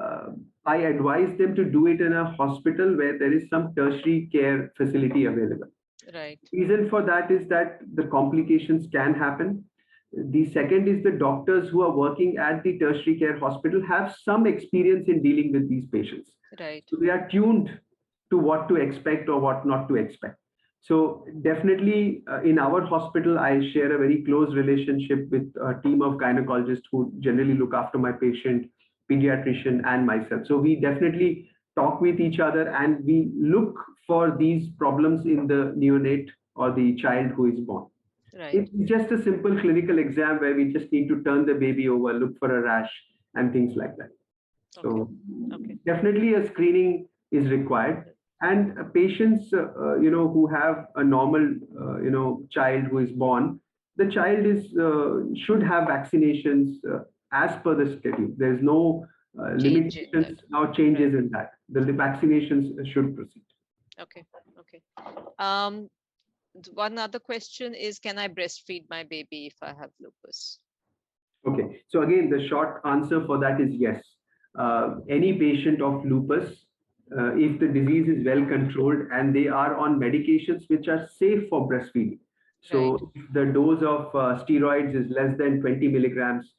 uh, I advise them to do it in a hospital where there is some tertiary care facility available. Right. Reason for that is that the complications can happen. The second is the doctors who are working at the tertiary care hospital have some experience in dealing with these patients. Right. So they are tuned to what to expect or what not to expect. So definitely in our hospital, I share a very close relationship with a team of gynecologists who generally look after my patient, pediatrician, and myself. So we definitely talk with each other and we look for these problems in the neonate or the child who is born. Right. It's just a simple clinical exam where we just need to turn the baby over, look for a rash, and things like that. Okay. So Okay. definitely a screening is required. And patients, who have a normal, child who is born, the child is should have vaccinations as per the schedule. There's no Change in that. limitations or Right. changes in that. The vaccinations should proceed. Okay. Okay. Um, One other question is, can I breastfeed my baby if I have lupus? Okay, so again, the short answer for that is yes. Mm. Any patient of lupus, if the disease is well controlled and they are on medications which are safe for breastfeeding. Right. So if the dose of steroids is less than 20 milligrams,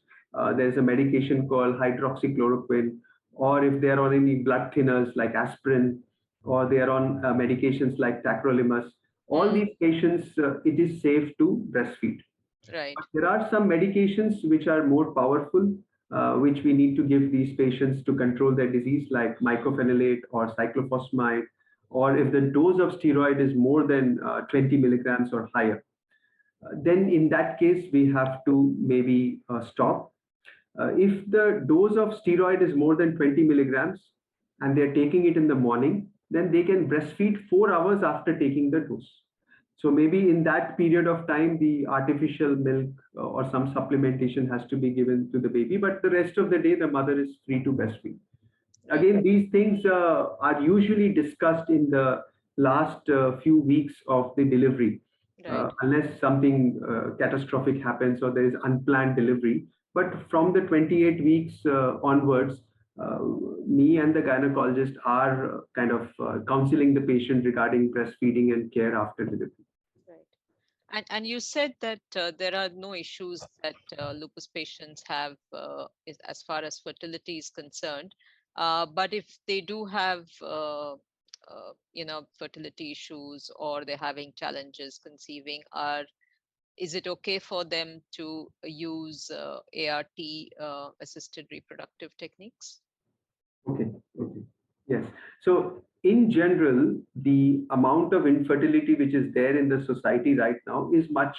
there's a medication called hydroxychloroquine, or if they're on any blood thinners like aspirin, or they are on medications like tacrolimus, all Mm. these patients, it is safe to breastfeed. Right. There are some medications which are more powerful, which we need to give these patients to control their disease, like mycophenolate or cyclophosphamide, or if the dose of steroid is more than 20 milligrams or higher, then in that case we have to maybe stop. If the dose of steroid is more than 20 milligrams and they're taking it in the morning, then they can breastfeed 4 hours after taking the dose. So maybe in that period of time, the artificial milk or some supplementation has to be given to the baby, but the rest of the day, the mother is free to breastfeed. Right. Again, these things are usually discussed in the last few weeks of the delivery, Right. unless something catastrophic happens or there is unplanned delivery. But from the 28 weeks onwards, uh, me and the gynecologist are kind of counseling the patient regarding breastfeeding and care after delivery. Right. And you said that there are no issues that lupus patients have as far as fertility is concerned. But if they do have, fertility issues, or they're having challenges conceiving, is it okay for them to use ART assisted reproductive techniques? Okay, okay. Yes. So in general, the amount of infertility which is there in the society right now is much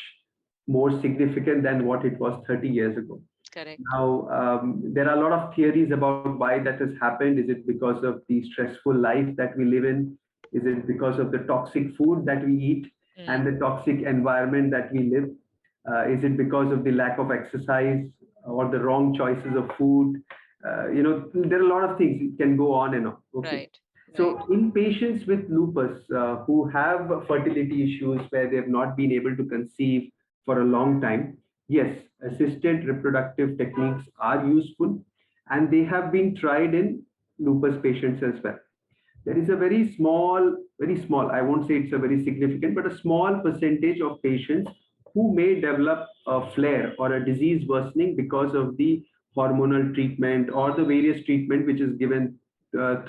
more significant than what it was 30 years ago. Correct. Now, there are a lot of theories about why that has happened. Is it because of the stressful life that we live in? Is it because of the toxic food that we eat and Mm, the toxic environment that we live? Is it because of the lack of exercise or the wrong choices of food? There are a lot of things. It can go on and on. Okay. right. Right. So, in patients with lupus who have fertility issues where they have not been able to conceive for a long time, yes, assisted reproductive techniques are useful and they have been tried in lupus patients as well. There is a very small, I won't say it's a very significant, but a small percentage of patients who may develop a flare or a disease worsening because of the hormonal treatment or the various treatment which is given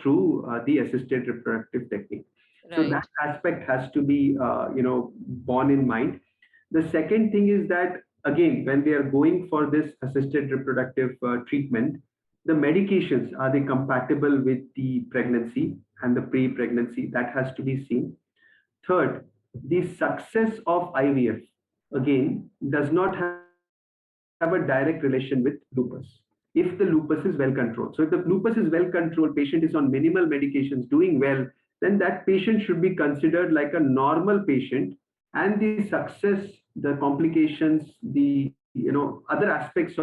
through the assisted reproductive technique. So that Right. aspect has to be, borne in mind. The second thing is that, again, when they are going for this assisted reproductive treatment, the medications, are they compatible with the pregnancy and the pre-pregnancy? That has to be seen. Third, the success of IVF, again, does not have a direct relation with lupus. If the lupus is well controlled. So if the lupus is well controlled, patient is on minimal medications, doing well, then that patient should be considered like a normal patient, and the success, the complications, the other aspects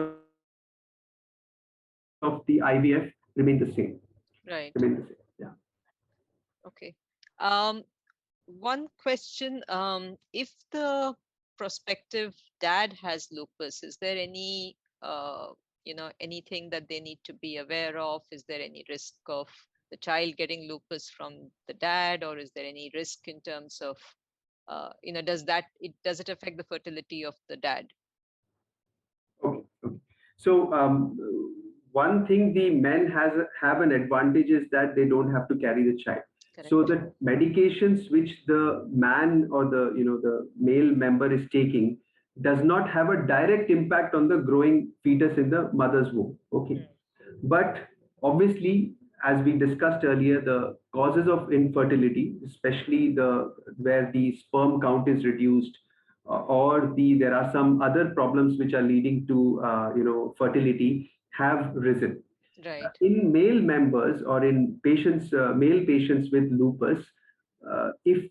of the IVF remain the same. Remain the same. Yeah. Right. Okay. Um, One question, if the prospective dad has lupus, is there anything that they need to be aware of? Is there any risk of the child getting lupus from the dad, or is there any risk in terms of, does it affect the fertility of the dad? Okay. Okay. So one thing the men have an advantage is that they don't have to carry the child. So Correct. the medications which the man or the male member is taking does not have a direct impact on the growing fetus in the mother's womb. Okay. Mm, But obviously, as we discussed earlier, the causes of infertility, especially where the sperm count is reduced, or there are some other problems which are leading to fertility, have risen. right. In male members or in patients, male patients with lupus, if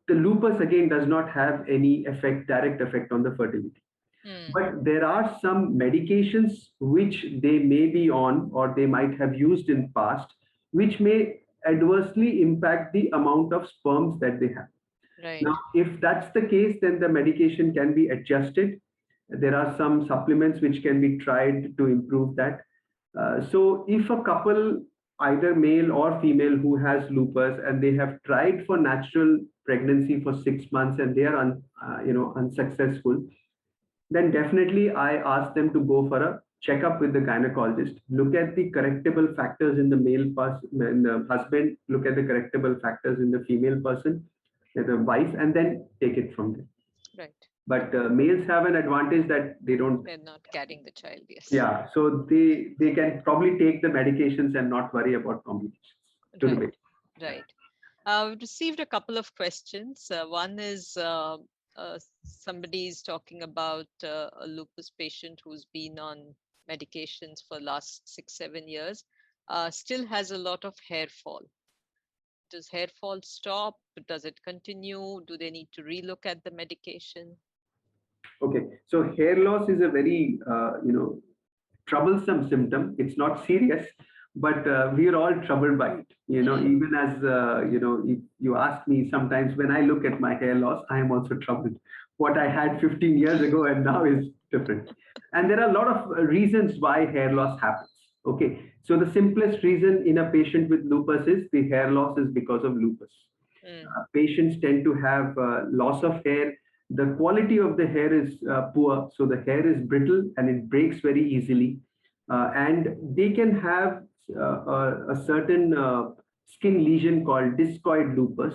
the lupus again does not have any direct effect on the fertility, Mm, but there are some medications which they may be on or they might have used in past, which may adversely impact the amount of sperms that they have. Now, right. if that's the case, then the medication can be adjusted. There are some supplements which can be tried to improve that. So if a couple, either male or female, who has lupus and they have tried for natural pregnancy for 6 months and they are unsuccessful, then definitely I ask them to go for a checkup with the gynecologist. Look at the correctable factors in the in the husband. Look at the correctable factors in the female person, the wife, and then take it from there. Right. But males have an advantage that they don't. They're not carrying the child, yes. Yeah, so they can probably take the medications and not worry about complications to the Right, baby. right. We've received a couple of questions. One is somebody is talking about a lupus patient who's been on medications for last 6, 7 years, still has a lot of hair fall. Does hair fall stop? Does it continue? Do they need to relook at the medication? Okay, so hair loss is a very troublesome symptom. It's not serious, but we are all troubled by it. Mm, Even as if you ask me sometimes when I look at my hair loss, I am also troubled. What I had 15 years ago and now is different. And there are a lot of reasons why hair loss happens. Okay, so the simplest reason in a patient with lupus is the hair loss is because of lupus. mm, Patients tend to have loss of hair. The quality of the hair is poor, so the hair is brittle and it breaks very easily. And they can have a certain skin lesion called discoid lupus,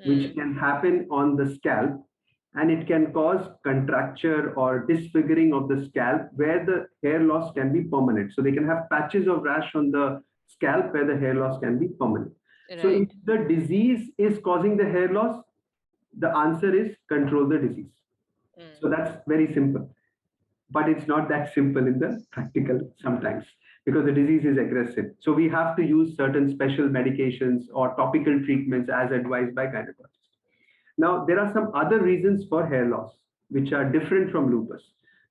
which mm, can happen on the scalp, and it can cause contracture or disfiguring of the scalp where the hair loss can be permanent. So they can have patches of rash on the scalp where the hair loss can be permanent. So if right. the disease is causing the hair loss, the answer is control the disease. Mm, So that's very simple. But it's not that simple in the practical sometimes because the disease is aggressive. So we have to use certain special medications or topical treatments as advised by gynecologists. Now, there are some other reasons for hair loss, which are different from lupus.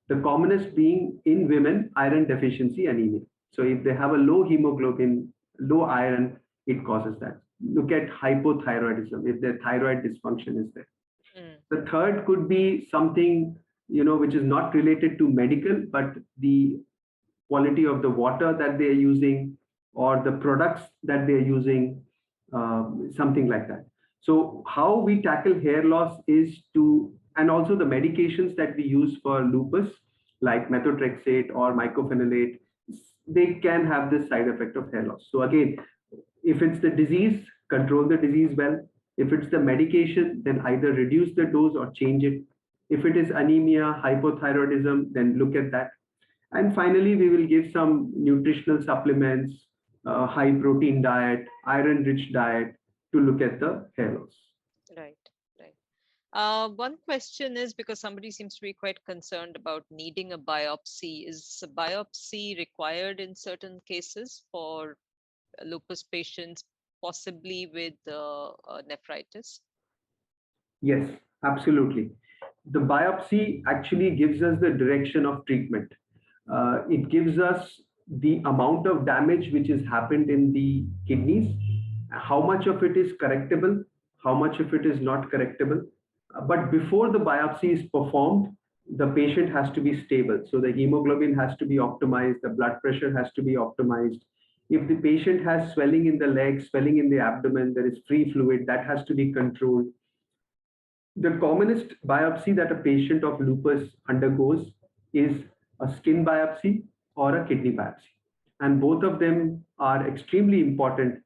The commonest being in women, iron deficiency anemia. So if they have a low hemoglobin, low iron, it causes that. Look at hypothyroidism, if their thyroid dysfunction is there. mm, The third could be something, which is not related to medical, but the quality of the water that they are using or the products that they are using, something like that. So how we tackle hair loss is and also the medications that we use for lupus, like methotrexate or mycophenolate, they can have this side effect of hair loss. So again, if it's the disease, control the disease well. If it's the medication, then either reduce the dose or change it. If it is anemia, hypothyroidism, then look at that. And finally, we will give some nutritional supplements, high protein diet, iron rich diet to look at the hair loss. right, right. One question is because somebody seems to be quite concerned about needing a biopsy. Is a biopsy required in certain cases for lupus patients, possibly with nephritis? Yes, absolutely. The biopsy actually gives us the direction of treatment. It gives us the amount of damage which has happened in the kidneys, how much of it is correctable, how much of it is not correctable. But before the biopsy is performed, the patient has to be stable. So the hemoglobin has to be optimized, the blood pressure has to be optimized. If the patient has swelling in the legs, swelling in the abdomen, there is free fluid, that has to be controlled. The commonest biopsy that a patient of lupus undergoes is a skin biopsy or a kidney biopsy. And both of them are extremely important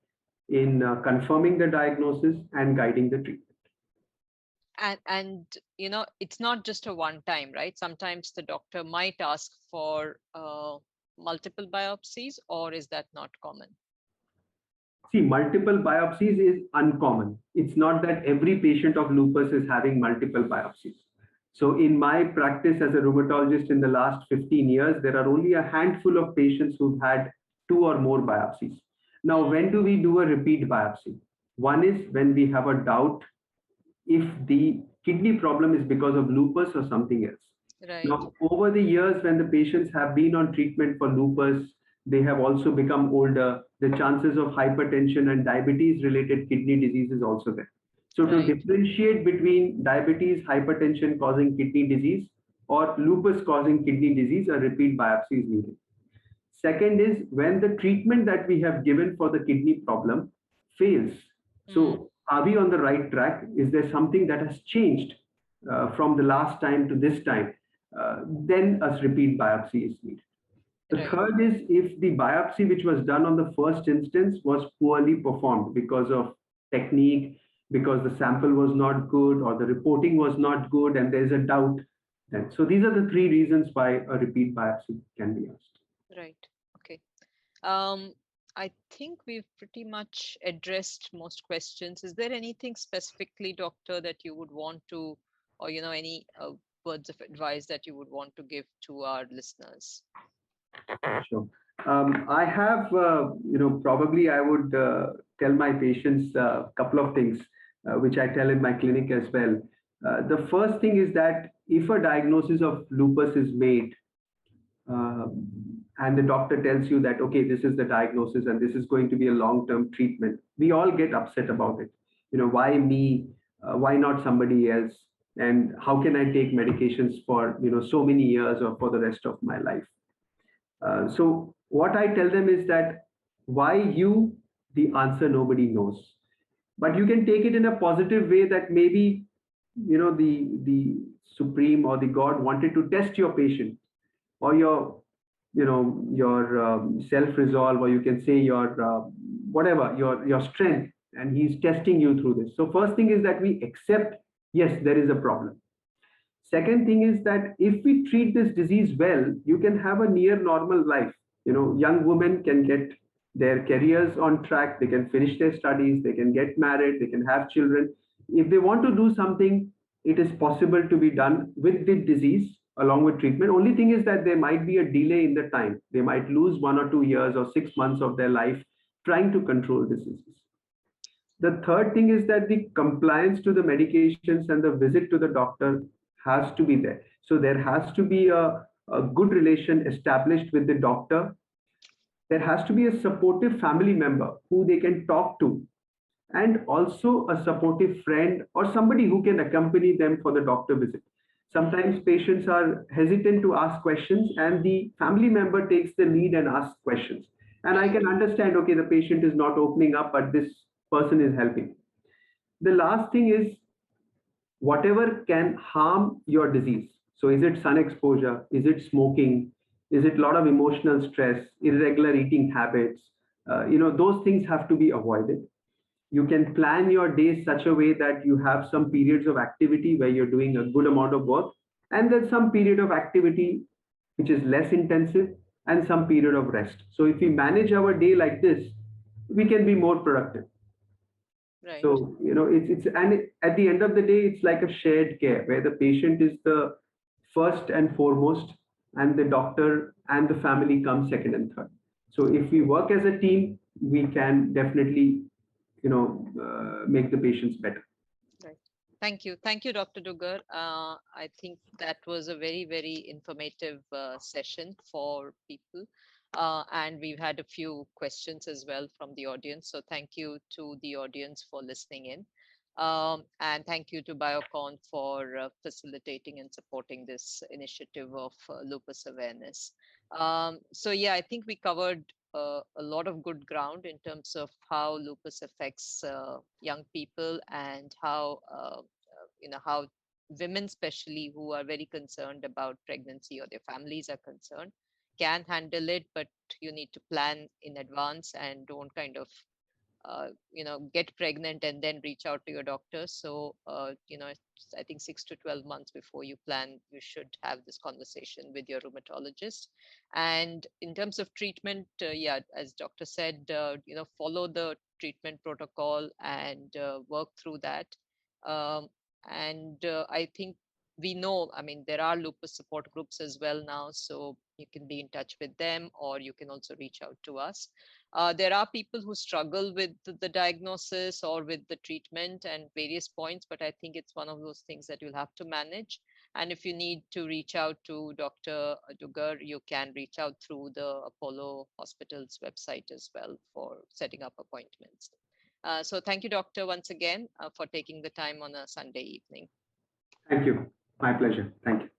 in confirming the diagnosis and guiding the treatment. And it's not just a one time, right? Sometimes the doctor might ask for multiple biopsies, or is that not common? See, multiple biopsies is uncommon. It's not that every patient of lupus is having multiple biopsies. So, in my practice as a rheumatologist in the last 15 years, there are only a handful of patients who've had two or more biopsies. Now, Mm, when do we do a repeat biopsy? One is when we have a doubt if the kidney problem is because of lupus or something else. right, Now, over the years, when the patients have been on treatment for lupus, they have also become older. The chances of hypertension and diabetes related kidney disease is also there. So, to right. differentiate between diabetes, hypertension causing kidney disease, or lupus causing kidney disease, a repeat biopsy is needed. Second is when the treatment that we have given for the kidney problem fails. Mm, So, are we on the right track? Is there something that has changed from the last time to this time? Then a repeat biopsy is needed. The right, third is if the biopsy which was done on the first instance was poorly performed because of technique, because the sample was not good or the reporting was not good, and there is a doubt. And so these are the three reasons why a repeat biopsy can be asked. Right. Okay. Um, I think we've pretty much addressed most questions. Is there anything specifically, doctor, that you would want to, or any words of advice that you would want to give to our listeners? Sure. I have, probably I would tell my patients a couple of things, which I tell in my clinic as well. The first thing is that if a diagnosis of lupus is made, um, and the doctor tells you that, okay, this is the diagnosis and this is going to be a long-term treatment, we all get upset about it. Why me? Why not somebody else? And how can I take medications for, so many years or for the rest of my life? So what I tell them is that why you, the answer nobody knows. But you can take it in a positive way that maybe, the supreme or the God wanted to test your patient or your self-resolve, or you can say your whatever, your strength, and he's testing you through this. So first thing is that we accept, yes, there is a problem. Second thing is that if we treat this disease well, you can have a near normal life. Young women can get their careers on track, they can finish their studies, they can get married, they can have children. If they want to do something, it is possible to be done with the disease along with treatment. Only thing is that there might be a delay in the time. They might lose 1 or 2 years or 6 months of their life trying to control diseases. The third thing is that the compliance to the medications and the visit to the doctor has to be there. So there has to be a good relation established with the doctor. There has to be a supportive family member who they can talk to, and also a supportive friend or somebody who can accompany them for the doctor visit. Mm, Sometimes patients are hesitant to ask questions, and the family member takes the lead and asks questions. And I right. can understand, okay, the patient is not opening up, but this person is helping. The last thing is whatever can harm your disease. So, is it sun exposure? Is it smoking? Is it a lot of emotional stress, irregular eating habits? Those things have to be avoided. You can plan your day such a way that you have some periods of activity where you're doing a good amount of work, and then some period of activity which is less intensive, and some period of rest. So, if we manage our day like this, we can be more productive. Right. So, at the end of the day, it's like a shared care where the patient is the first and foremost, and the doctor and the family come second and third. So, if we work as a team, we can definitely, make the patients better. Right. Thank you. Thank you, Dr. Dugar. I think that was a very, very informative session for people. And we've had a few questions as well from the audience. So thank you to the audience for listening in. And thank you to Biocon for facilitating and supporting this initiative of lupus awareness. So, yeah, I think we covered a lot of good ground in terms of how lupus affects young people, and how women, especially who are very concerned about pregnancy or their families are concerned, can handle it, but you need to plan in advance and don't kind of get pregnant and then reach out to your doctor. So I think 6 to 12 months before you plan, you should have this conversation with your rheumatologist. And in terms of treatment, yeah, as doctor said, follow the treatment protocol and work through that. Um, and I think we know, I mean, there are lupus support groups as well now, so you can be in touch with them, or you can also reach out to us. There are people who struggle with the diagnosis or with the treatment and various points, but I think it's one of those things that you'll have to manage. And if you need to reach out to Dr. Dugar, you can reach out through the Apollo Hospital's website as well for setting up appointments. So thank you, Doctor, once again for taking the time on a Sunday evening. Thank you. My pleasure. Thank you.